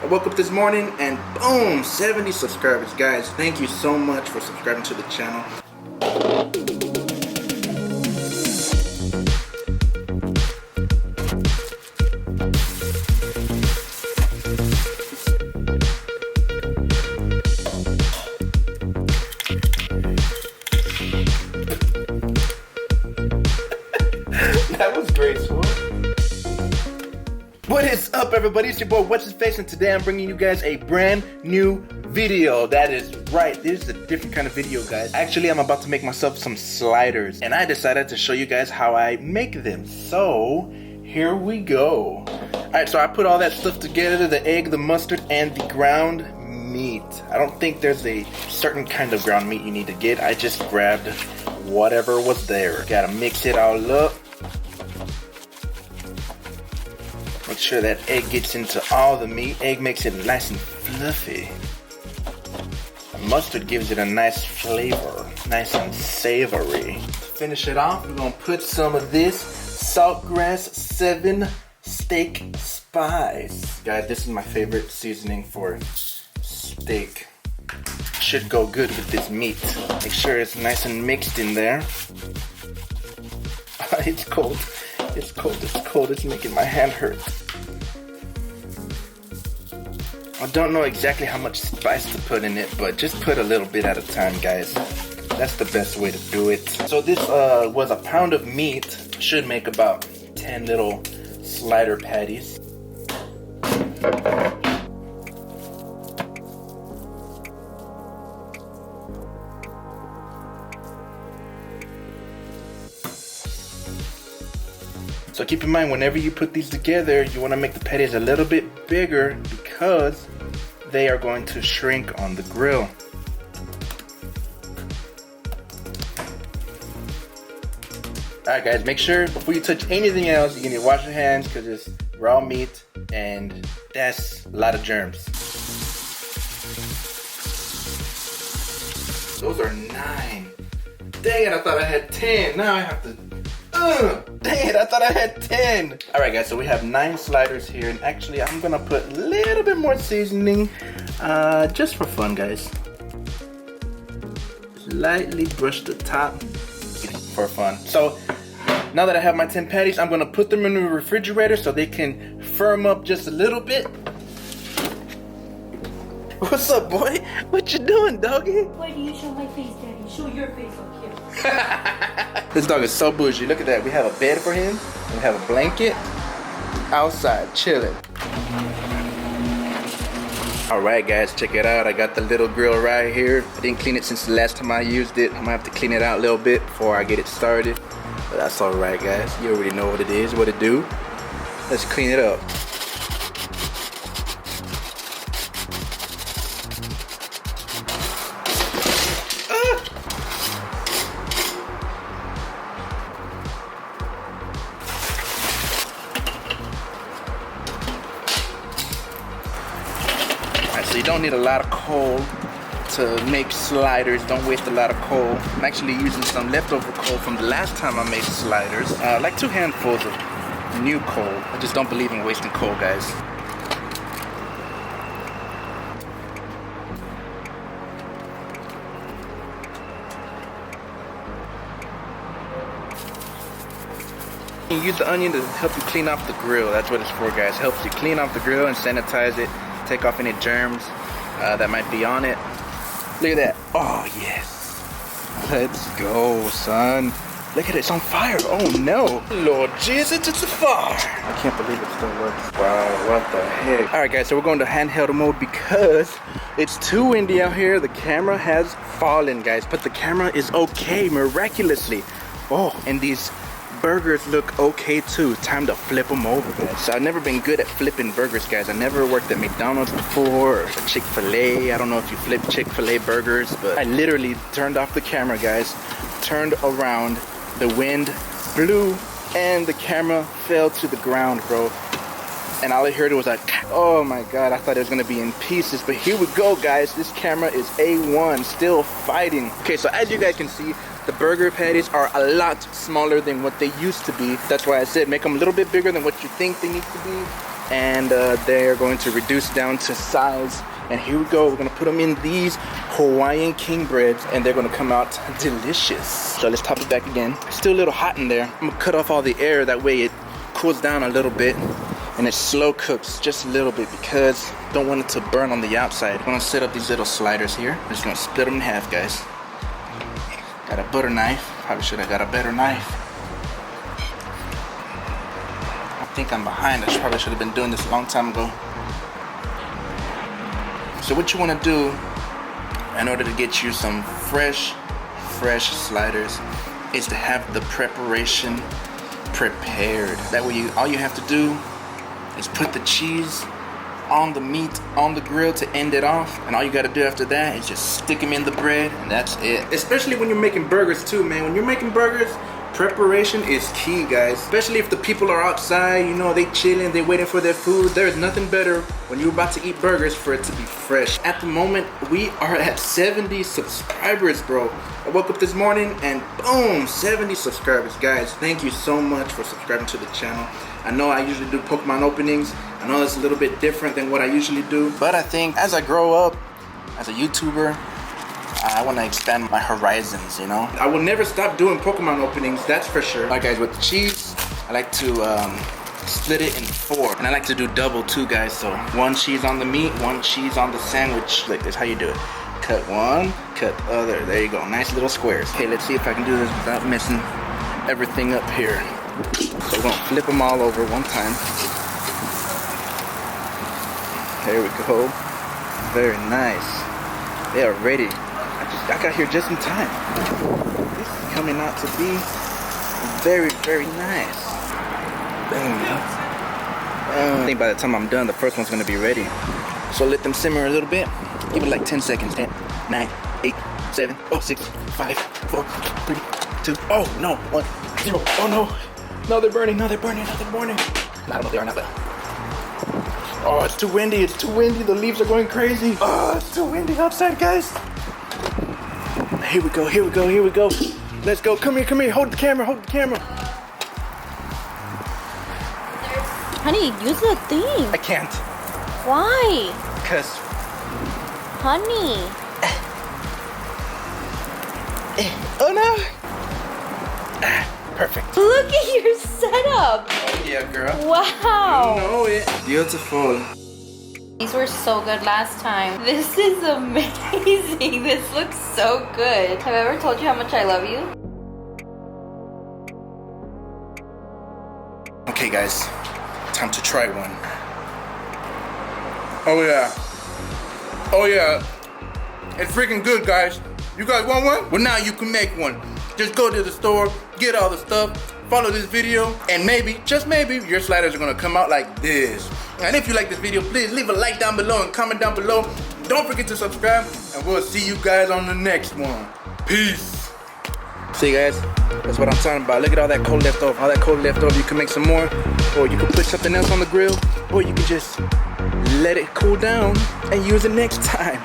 woke up this morning and boom, 70 subscribers. Guys, thank you so much for subscribing to the channel. That was graceful. What is up, everybody? It's your boy What's His Face, and today I'm bringing you guys a brand new video. That is right, this is a different kind of video, guys. Actually, I'm about to make myself some sliders, and I decided to show you guys how I make them. So here we go. Alright, so I put all that stuff together, the egg, the mustard, and the ground meat. I don't think there's a certain kind of ground meat you need to get. I just grabbed whatever was there. Gotta mix it all up. Make sure that egg gets into all the meat. Egg makes it nice and fluffy. Mustard gives it a nice flavor, nice and savory. To finish it off, we're gonna put some of this Saltgrass 7 steak spice. Guys, this is my favorite seasoning for steak. Should go good with this meat. Make sure it's nice and mixed in there. It's cold. It's cold, it's cold, it's making my hand hurt. I don't know exactly how much spice to put in it, but just put a little bit at a time, guys. That's the best way to do it. So this was a pound of meat. Should make about 10 little slider patties. So keep in mind, whenever you put these together, you want to make the patties a little bit bigger because they are going to shrink on the grill. Alright guys, make sure before you touch anything else, you need to wash your hands because it's raw meat and that's a lot of germs. Those are 9. Dang it, I thought I had 10. Now I have to... dang it, I thought I had 10. Alright guys, so we have 9 sliders here, and actually I'm gonna put a little bit more seasoning just for fun, guys. Lightly brush the top for fun. So now that I have my 10 patties, I'm gonna put them in the refrigerator so they can firm up just a little bit. What's up, boy? What you doing, doggy? Why do you show my face, Daddy? Show your face up here. This dog is so bougie. Look at that. We have a bed for him. We have a blanket. Outside, chilling. Alright guys, check it out. I got the little grill right here. I didn't clean it since the last time I used it. I might have to clean it out a little bit before I get it started. But that's alright guys. You already know what it is, what it do. Let's clean it up. So you don't need a lot of coal to make sliders. Don't waste a lot of coal. I'm actually using some leftover coal from the last time I made sliders. Like 2 handfuls of new coal. I just don't believe in wasting coal, guys. You use the onion to help you clean off the grill. That's what it's for, guys. Helps you clean off the grill and sanitize it. Take off any germs that might be on it. Look at that. Oh, yes. Let's go, son. Look at it. It's on fire. Oh, no. Lord Jesus, it's a fire. I can't believe it still works. Wow, what the heck. All right, guys, so we're going to handheld mode because it's too windy out here. The camera has fallen, guys, but the camera is okay, miraculously. Oh, and these burgers look okay too. Time to flip them over, guys. So I've never been good at flipping burgers, guys. I never worked at McDonald's before or Chick-fil-A. I don't know if you flip Chick-fil-A burgers, but I literally turned off the camera, guys, turned around, the wind blew, and the camera fell to the ground, bro. And all I heard was like, oh my god, I thought it was gonna be in pieces, but here we go, guys. This camera is A1, still fighting. Okay, so as you guys can see, the burger patties are a lot smaller than what they used to be. That's why I said make them a little bit bigger than what you think they need to be. and they're going to reduce down to size. And here we go, we're gonna put them in these Hawaiian king breads, and they're gonna come out delicious. So let's top it back again. It's still a little hot in there. I'm gonna cut off all the air, that way it cools down a little bit, and it slow cooks just a little bit because I don't want it to burn on the outside. I'm gonna set up these little sliders here. I'm just gonna split them in half, guys. Got a butter knife. Probably should have got a better knife. I think I'm behind. I probably should have been doing this a long time ago. So what you want to do in order to get you some fresh sliders is to have the preparation prepared. That way all you have to do is put the cheese on the meat on the grill to end it off, and all you got to do after that is just stick them in the bread, and that's it. Especially when you're making burgers too, man. When you're making burgers, preparation is key, guys. Especially if the people are outside, you know, they chilling, they waiting for their food. There is nothing better when you're about to eat burgers for it to be fresh. At the moment, we are at 70 subscribers, bro. I woke up this morning and boom, 70 subscribers. Guys, thank you so much for subscribing to the channel. I know I usually do Pokemon openings. I know it's a little bit different than what I usually do, but I think as I grow up as a YouTuber, I want to expand my horizons, you know? I will never stop doing Pokemon openings, that's for sure. Alright guys, with the cheese, I like to split it in 4. And I like to do double too, guys. So 1 cheese on the meat, 1 cheese on the sandwich. Like this, how you do it. Cut one, cut the other. There you go, nice little squares. Okay, let's see if I can do this without messing everything up here. So we're gonna flip them all over one time. There we go. Very nice. They are ready. I got here just in time. This is coming out to be very nice. Boom. I think by the time I'm done, the first one's gonna be ready. So let them simmer a little bit. Give it like 10 seconds. 10, 9, 8, 7, 6, 5, 4, 3, 2. Oh no, 1, 0. Oh no. No, they're burning. No, they're burning. No, they're burning. I don't know if they are not, but. Oh, it's too windy. It's too windy. The leaves are going crazy. Oh, it's too windy outside, guys. Here we go. Here we go. Here we go. Let's go. Come here. Come here. Hold the camera. Hold the camera. Honey, use the thing. I can't. Why? Because. Honey. Oh no. Perfect. Look at your setup. Oh yeah, girl. Wow. You know it. Beautiful. These were so good last time. This is amazing. This looks so good. Have I ever told you how much I love you? Okay, guys. Time to try one. Oh yeah. Oh yeah. It's freaking good, guys. You guys want one? Well, now you can make one. Just go to the store, get all the stuff, follow this video, and maybe, just maybe, your sliders are gonna come out like this. And if you like this video, please leave a like down below and comment down below. Don't forget to subscribe, and we'll see you guys on the next one. Peace. See, guys, that's what I'm talking about. Look at all that cold left over. All that cold left over, you can make some more, or you can put something else on the grill, or you can just let it cool down and use it next time.